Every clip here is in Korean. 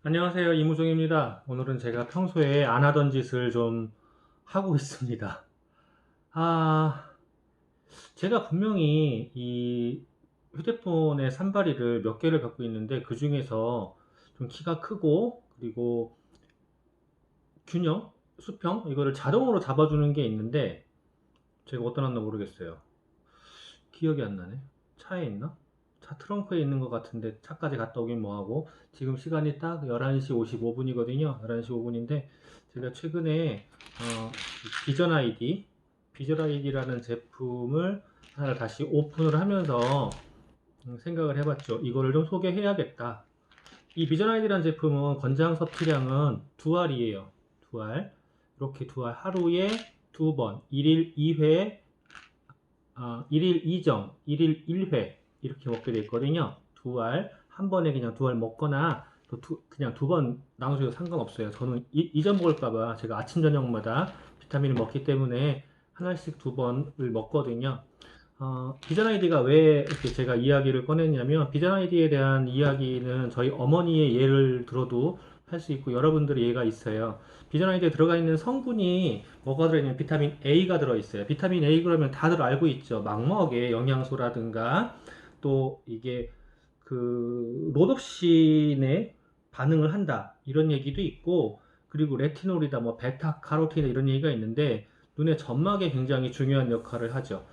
안녕하세요. 이무종입니다. 오늘은 제가 평소에 안 하던 짓을 좀 하고 있습니다. 아, 제가 분명히 이 휴대폰의 산발이를 몇 개를 갖고 있는데 그 중에서 좀 키가 크고 그리고 균형, 수평 이거를 자동으로 잡아주는 게 있는데 제가 어디다 놨나 모르겠어요. 기억이 안 나네. 차에 있나? 차 트렁크에 있는 것 같은데 차까지 갔다 오긴 뭐하고 지금 시간이 딱 11시 55분이거든요. 11시 5분인데 제가 최근에 비전 아이디 비전 아이디라는 제품을 하나 다시 오픈을 하면서 생각을 해봤죠. 이거를 좀 소개해야겠다. 이 비전 아이디라는 제품은 권장 섭취량은 두 알이에요. 두 알. 이렇게 두 알 하루에 두 번, 1일 2회 1일 2정, 1일 1회 이렇게 먹게 돼 있거든요. 두 알, 한 번에 그냥 두 알 먹거나 그냥 두 번 나눠줘도 상관없어요. 저는 잊어 먹을까봐 제가 아침 저녁마다 비타민을 먹기 때문에 하나씩 두 번을 먹거든요. 비전 아이디가 왜 이렇게 제가 이야기를 꺼냈냐면 비전 아이디에 대한 이야기는 저희 어머니의 예를 들어도 할 수 있고 여러분들의 예가 있어요. 비전 아이디에 들어가 있는 성분이 뭐가 들어있냐면 비타민 A가 들어있어요. 비타민 A 그러면 다들 알고 있죠. 망막의 영양소라든가 또 이게 그 로놉신에 반응을 한다 이런 얘기도 있고 그리고 레티놀이다 뭐 베타카로틴 이런 얘기가 있는데 눈의 점막에 굉장히 중요한 역할을 하죠.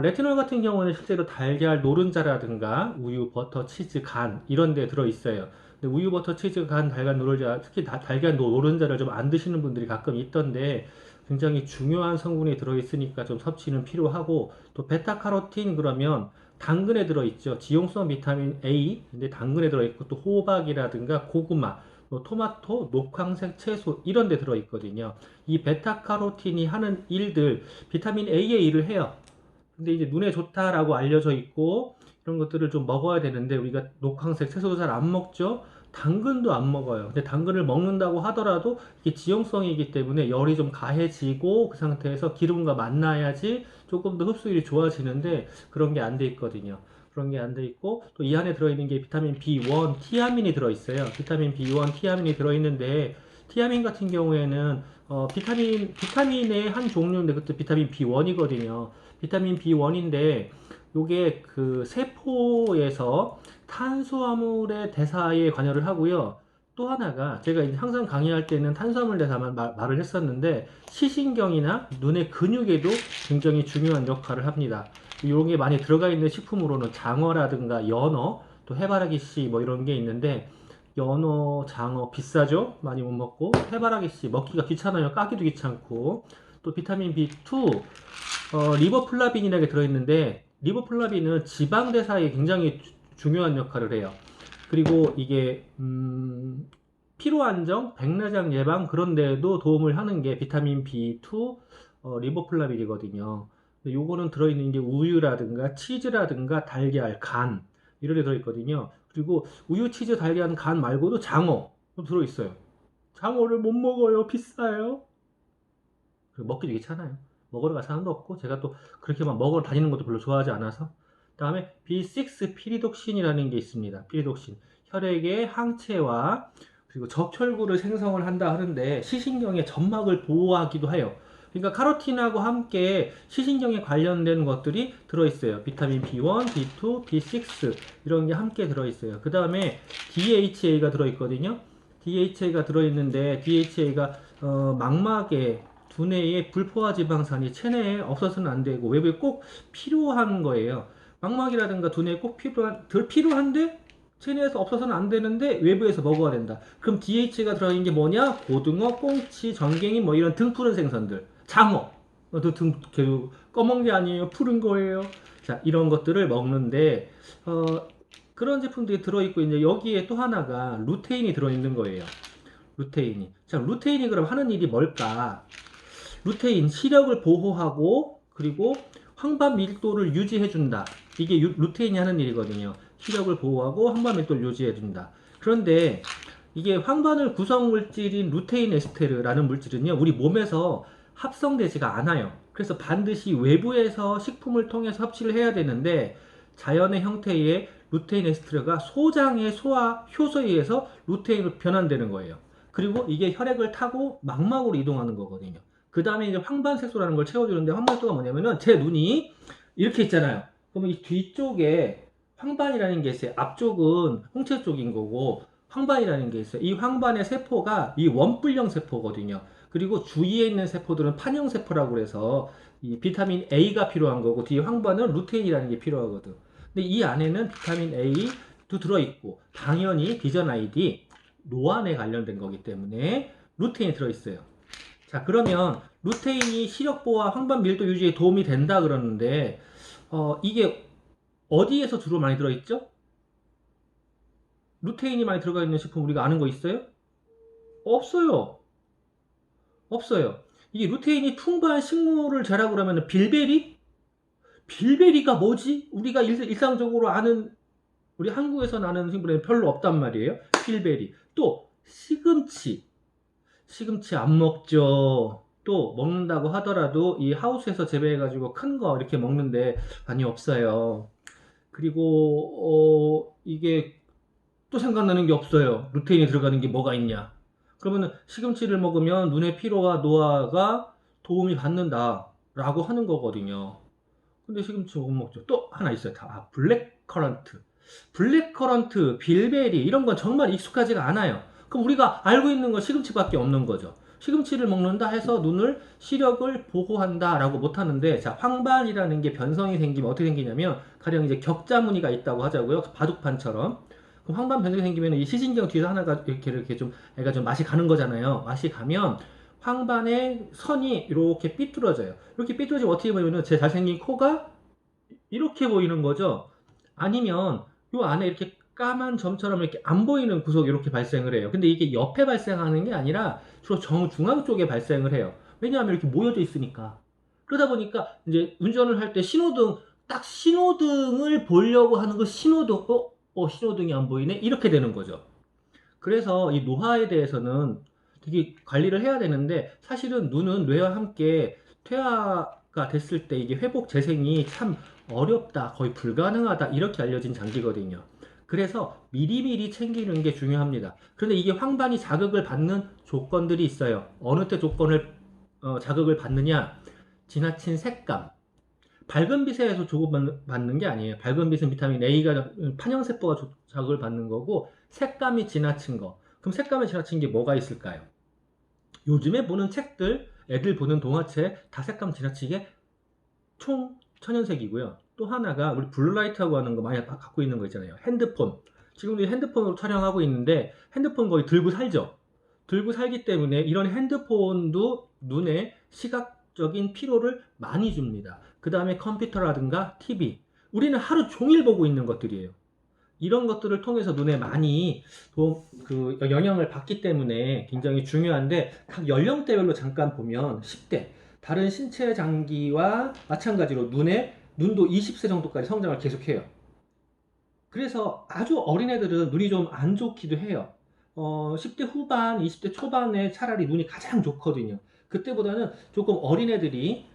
레티놀 같은 경우는 실제로 달걀 노른자라든가 우유, 버터, 치즈, 간 이런 데 들어 있어요. 근데 우유, 버터, 치즈, 간, 달걀 노른자 특히 달걀 노른자를 좀 안 드시는 분들이 가끔 있던데 굉장히 중요한 성분이 들어 있으니까 좀 섭취는 필요하고 또 베타카로틴 그러면 당근에 들어있죠. 지용성 비타민 A, 근데 당근에 들어있고 또 호박이라든가 고구마, 뭐 토마토, 녹황색 채소 이런 데 들어있거든요. 이 베타카로틴이 하는 일들, 비타민 A의 일을 해요. 근데 이제 눈에 좋다라고 알려져 있고 이런 것들을 좀 먹어야 되는데 우리가 녹황색 채소도 잘 안 먹죠. 당근도 안 먹어요. 근데 당근을 먹는다고 하더라도 이게 지용성이기 때문에 열이 좀 가해지고 그 상태에서 기름과 만나야지 조금 더 흡수율이 좋아지는데 그런 게 안 돼 있거든요. 그런 게 안 돼 있고 또 이 안에 들어있는 게 비타민 B1 티아민이 들어있어요. 비타민 B1 티아민이 들어있는데 티아민 같은 경우에는 비타민의 한 종류인데 그것도 비타민 B1이거든요. 비타민 B1인데 요게 그 세포에서 탄수화물의 대사에 관여를 하고요. 또 하나가 제가 이제 항상 강의할 때는 탄수화물 대사만 말을 했었는데 시신경이나 눈의 근육에도 굉장히 중요한 역할을 합니다. 이런 게 많이 들어가 있는 식품으로는 장어라든가 연어, 또 해바라기 씨 뭐 이런 게 있는데 연어, 장어 비싸죠? 많이 못 먹고 해바라기 씨 먹기가 귀찮아요. 까기도 귀찮고 또 비타민 B2 리보플라빈이라는 게 들어있는데 리보플라빈은 지방 대사에 굉장히 중요한 역할을 해요. 그리고 이게 피로 안정, 백내장 예방 그런 데에도 도움을 하는 게 비타민 B2 리보플라빈이거든요. 요거는 들어있는 게 우유라든가 치즈라든가 달걀, 간 이런 데 들어있거든요. 그리고 우유, 치즈, 달걀, 간 말고도 장어도 들어있어요. 장어를 못 먹어요. 비싸요. 먹기도 귀찮아요. 먹으러 갈 사람도 없고 제가 또 그렇게 막 먹으러 다니는 것도 별로 좋아하지 않아서 다음에 B6 피리독신이라는 게 있습니다. 피리독신 혈액의 항체와 그리고 적혈구를 생성을 한다 하는데 시신경의 점막을 보호하기도 해요. 그러니까 카로틴하고 함께 시신경에 관련된 것들이 들어있어요. 비타민 B1, B2, B6 이런 게 함께 들어있어요. 그 다음에 DHA가 들어있거든요. DHA가 들어있는데 DHA가 망막에 두뇌의 불포화 지방산이 체내에 없어서는 안 되고 외부에 꼭 필요한 거예요. 망막이라든가 두뇌에 꼭 덜 필요한데 체내에서 없어서는 안 되는데 외부에서 먹어야 된다. 그럼 DH가 들어있는 게 뭐냐? 고등어, 꽁치, 전갱이 뭐 이런 등푸른 생선들. 장어. 검은 게 아니에요. 푸른 거예요. 자, 이런 것들을 먹는데 그런 제품들이 들어있고 이제 여기에 또 하나가 루테인이 들어있는 거예요. 루테인이. 자, 루테인이 그럼 하는 일이 뭘까? 루테인, 시력을 보호하고 그리고 황반 밀도를 유지해준다. 이게 루테인이 하는 일이거든요. 시력을 보호하고 황반 밀도를 유지해준다. 그런데 이게 황반을 구성 물질인 루테인 에스테르라는 물질은요, 우리 몸에서 합성되지가 않아요. 그래서 반드시 외부에서 식품을 통해서 섭취를 해야 되는데 자연의 형태의 루테인 에스트르가 소장의 소화 효소에 의해서 루테인으로 변환되는 거예요. 그리고 이게 혈액을 타고 망막으로 이동하는 거거든요. 그 다음에 이제 황반색소라는 걸 채워주는데, 황반색소가 뭐냐면은 제 눈이 이렇게 있잖아요. 그러면 이 뒤쪽에 황반이라는 게 있어요. 앞쪽은 홍채 쪽인 거고 황반이라는 게 있어요. 이 황반의 세포가 이 원뿔형 세포거든요. 그리고 주위에 있는 세포들은 판형 세포라고 그래서 이 비타민 A가 필요한 거고, 뒤에 황반은 루테인이라는 게 필요하거든. 근데 이 안에는 비타민 A도 들어있고, 당연히 비전 아이디 노안에 관련된 거기 때문에 루테인이 들어있어요. 자, 그러면 루테인이 시력 보호와 황반 밀도 유지에 도움이 된다 그러는데, 이게 어디에서 주로 많이 들어있죠? 루테인이 많이 들어가 있는 식품 우리가 아는 거 있어요? 없어요. 없어요. 이게 루테인이 풍부한 식물을 재라고 그러면 빌베리? 빌베리가 뭐지? 우리가 일상적으로 아는, 우리 한국에서 아는 식물에는 별로 없단 말이에요. 빌베리. 또 시금치. 시금치 안 먹죠. 또 먹는다고 하더라도 이 하우스에서 재배해가지고 큰 거 이렇게 먹는데 많이 없어요. 그리고 이게 또 생각나는 게 없어요. 루테인이 들어가는 게 뭐가 있냐? 그러면 시금치를 먹으면 눈의 피로와 노화가 도움이 받는다라고 하는 거거든요. 근데 시금치 못 먹죠. 또 하나 있어요. 블랙커런트. 블랙커런트, 빌베리 이런 건 정말 익숙하지가 않아요. 그럼 우리가 알고 있는 건 시금치밖에 없는 거죠. 시금치를 먹는다 해서 눈을 시력을 보호한다 라고 못하는데, 자, 황반이라는 게 변성이 생기면 어떻게 생기냐면, 가령 이제 격자무늬가 있다고 하자고요. 바둑판처럼. 그럼 황반 변성이 생기면 이 시진경 뒤에서 하나가 이렇게 좀 애가 좀 맛이 가는 거잖아요. 맛이 가면 황반의 선이 이렇게 삐뚤어져요. 이렇게 삐뚤어지면 어떻게 보이냐면 제 잘생긴 코가 이렇게 보이는 거죠. 아니면 요 안에 이렇게 까만 점처럼 이렇게 안 보이는 구석이 이렇게 발생을 해요. 근데 이게 옆에 발생하는 게 아니라 주로 중앙 쪽에 발생을 해요. 왜냐하면 이렇게 모여져 있으니까. 그러다 보니까 이제 운전을 할 때 신호등, 딱 신호등을 보려고 하는 거, 신호등, 신호등이 안 보이네? 이렇게 되는 거죠. 그래서 이 노화에 대해서는 되게 관리를 해야 되는데, 사실은 눈은 뇌와 함께 퇴화가 됐을 때 이게 회복 재생이 참 어렵다, 거의 불가능하다, 이렇게 알려진 장기거든요. 그래서 미리미리 챙기는 게 중요합니다. 그런데 이게 황반이 자극을 받는 조건들이 있어요. 어느 때 조건을 자극을 받느냐? 지나친 색감. 밝은 빛에서 주고받는 게 아니에요. 밝은 빛은 비타민 A가 판형세포가 자극을 받는 거고, 색감이 지나친 거. 그럼 색감이 지나친 게 뭐가 있을까요? 요즘에 보는 책들, 애들 보는 동화책 다 색감 지나치게 총 천연색이고요. 또 하나가 우리 블루라이트하고 하는 거 많이 갖고 있는 거 있잖아요. 핸드폰. 지금 우리 핸드폰으로 촬영하고 있는데 핸드폰 거의 들고 살죠. 들고 살기 때문에 이런 핸드폰도 눈에 시각적인 피로를 많이 줍니다. 그 다음에 컴퓨터라든가 TV. 우리는 하루 종일 보고 있는 것들이에요. 이런 것들을 통해서 눈에 많이 영향을 받기 때문에 굉장히 중요한데, 각 연령대별로 잠깐 보면 10대, 다른 신체 장기와 마찬가지로 눈도 20세 정도까지 성장을 계속해요. 그래서 아주 어린 애들은 눈이 좀 안 좋기도 해요. 10대 후반, 20대 초반에 차라리 눈이 가장 좋거든요. 그때보다는 조금 어린 애들이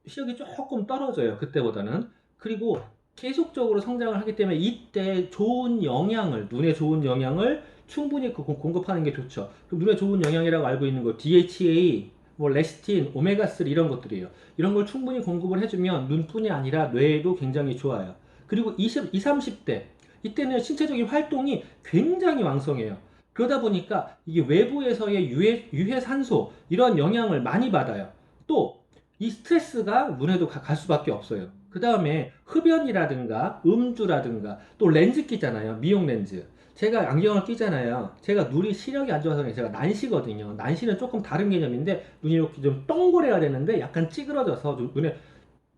시력이 조금 떨어져요. 그때보다는. 그리고 계속적으로 성장을 하기 때문에 이때 좋은 영양을, 눈에 좋은 영양을 충분히 공급하는 게 좋죠. 그럼 눈에 좋은 영양이라고 알고 있는 거 DHA, 뭐 레시틴, 오메가3 이런 것들이에요. 이런 걸 충분히 공급을 해주면 눈뿐이 아니라 뇌에도 굉장히 좋아요. 그리고 20, 30대 이때는 신체적인 활동이 굉장히 왕성해요. 그러다 보니까 이게 외부에서의 유해 산소 이런 영향을 많이 받아요. 또 이 스트레스가 눈에도 갈 수밖에 없어요. 그 다음에 흡연이라든가 음주라든가 또 렌즈 끼잖아요. 미용 렌즈. 제가 안경을 끼잖아요. 제가 눈이 시력이 안 좋아서 제가 난시거든요. 난시는 조금 다른 개념인데 눈이 이렇게 좀 동그래야 되는데 약간 찌그러져서 눈에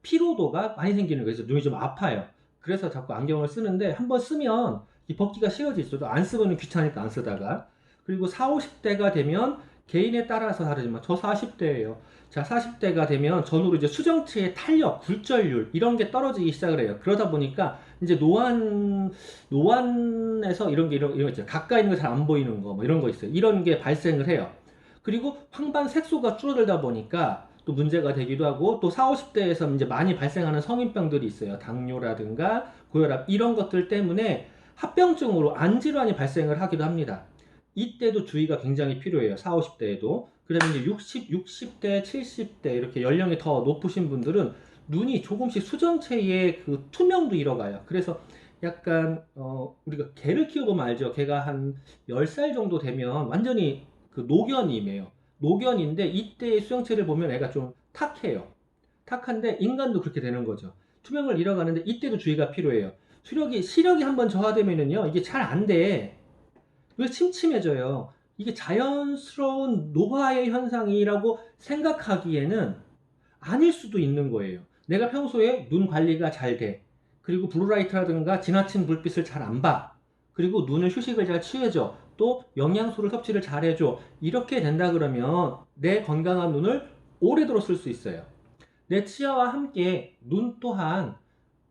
피로도가 많이 생기는 거예요. 그래서 눈이 좀 아파요. 그래서 자꾸 안경을 쓰는데 한번 쓰면 이 벗기가 쉬워지죠. 안 쓰면 귀찮으니까 안 쓰다가. 그리고 40, 50대가 되면 개인에 따라서 다르지만 저 40대예요. 자, 40대가 되면 전후로 이제 수정체의 탄력, 굴절률 이런 게 떨어지기 시작을 해요. 그러다 보니까 이제 노안에서 이런 거 있죠. 가까이 있는 거 잘 안 보이는 거, 뭐 이런 거 있어요. 이런 게 발생을 해요. 그리고 황반 색소가 줄어들다 보니까 또 문제가 되기도 하고, 또 40, 50대에서 이제 많이 발생하는 성인병들이 있어요. 당뇨라든가 고혈압 이런 것들 때문에 합병증으로 안질환이 발생을 하기도 합니다. 이때도 주의가 굉장히 필요해요. 40, 50대에도. 그다음에 이제 60대, 70대 이렇게 연령이 더 높으신 분들은 눈이 조금씩 수정체의 그 투명도 잃어가요. 그래서 약간 우리가 개를 키워보면 알죠. 개가 한 10살 정도 되면 완전히 그 노견임이에요. 노견인데 이때의 수정체를 보면 애가 좀 탁해요. 탁한데 인간도 그렇게 되는 거죠. 투명을 잃어가는데 이때도 주의가 필요해요. 시력이 한번 저하되면은요, 이게 잘 안 돼. 왜 침침해져요? 이게 자연스러운 노화의 현상이라고 생각하기에는 아닐 수도 있는 거예요. 내가 평소에 눈 관리가 잘 돼. 그리고 블루라이트라든가 지나친 불빛을 잘 안 봐. 그리고 눈을 휴식을 잘 취해줘. 또 영양소를 섭취를 잘 해줘. 이렇게 된다 그러면 내 건강한 눈을 오래도록 쓸 수 있어요. 내 치아와 함께 눈 또한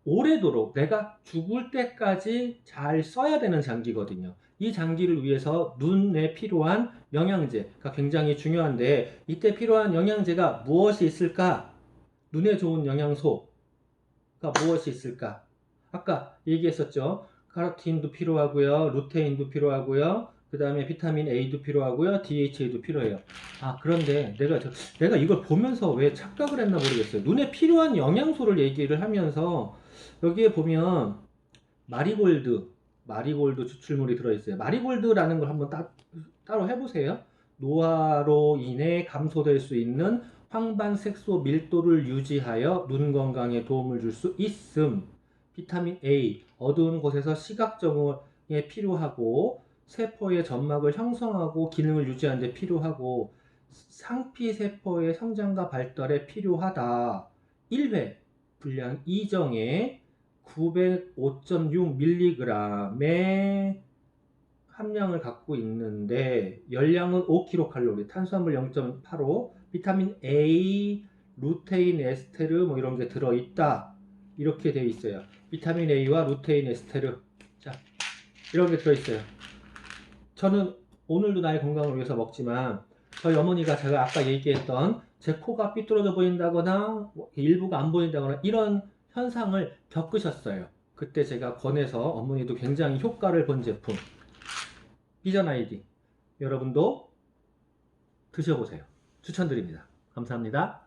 오래도록 내가 죽을 때까지 잘 써야 되는 장기거든요. 이 장기를 위해서 눈에 필요한 영양제가 굉장히 중요한데 이때 필요한 영양제가 무엇이 있을까? 눈에 좋은 영양소가 무엇이 있을까? 아까 얘기했었죠. 카로틴도 필요하고요. 루테인도 필요하고요. 그 다음에 비타민 A도 필요하고요. DHA도 필요해요. 그런데 내가 이걸 보면서 왜 착각을 했나 모르겠어요. 눈에 필요한 영양소를 얘기를 하면서 여기에 보면 마리골드 추출물이 들어있어요. 마리골드라는 걸 한번 따로 해보세요. 노화로 인해 감소될 수 있는 황반색소 밀도를 유지하여 눈 건강에 도움을 줄 수 있음. 비타민 A, 어두운 곳에서 시각정원에 필요하고 세포의 점막을 형성하고 기능을 유지하는 데 필요하고 상피세포의 성장과 발달에 필요하다. 1회 분량 이정에 905.6mg의 함량을 갖고 있는데 열량은 5kcal, 탄수화물 0.85, 비타민 A, 루테인 에스테르 뭐 이런 게 들어있다. 이렇게 되어 있어요. 비타민 A와 루테인 에스테르. 자, 이런 게 들어있어요. 저는 오늘도 나의 건강을 위해서 먹지만 저희 어머니가 제가 아까 얘기했던 제 코가 삐뚤어져 보인다거나 일부가 안 보인다거나 이런 현상을 겪으셨어요. 그때 제가 권해서 어머니도 굉장히 효과를 본 제품 비전 아이디 여러분도 드셔보세요. 추천드립니다. 감사합니다.